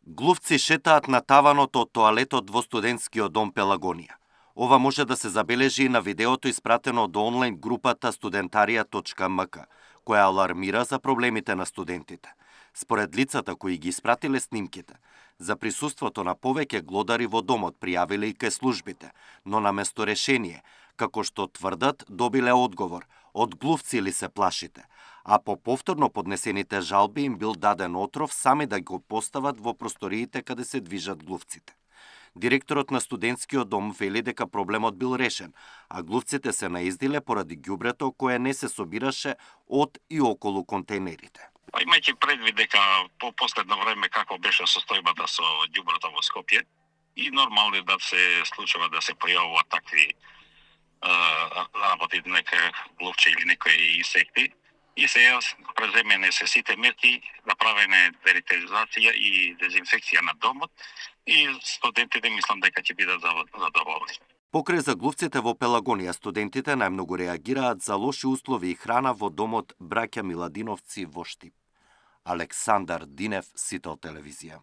Глувци шетаат на таванот од тоалетот во студентскиот дом Пелагонија. Ова може да се забележи и на видеото испратено од онлайн групата studentaria.mk, која алармира за проблемите на студентите. Според лицата кои ги испратиле снимките, за присуството на повеќе глодари во домот пријавиле и кај службите, но наместо решение, како што тврдат, добиле одговор: од глувци ли се плашите? А по повторно поднесените жалби им бил даден отров сами да го постават во просториите каде се движат глувците. Директорот на студентскиот дом вели дека проблемот бил решен, а глувците се наиздиле поради ѓубрето кое не се собираше од и околу контейнерите. Имајќи предвид дека по последно време како беше состојбата со ѓубрето во Скопје, и нормално е да се случува да се појавуваат такви работи, нека глувче или некои инсекти, и сега преземени се сите мерки, направене деритеризација и дезинфекција на домот, и студентите мислам дека ќе бидат задоволни. Покрај заглувците во Пелагонија, студентите најмногу реагираат за лоши услови и храна во домот браќа Миладиновци во Штип. Александар Динев, Сител телевизија.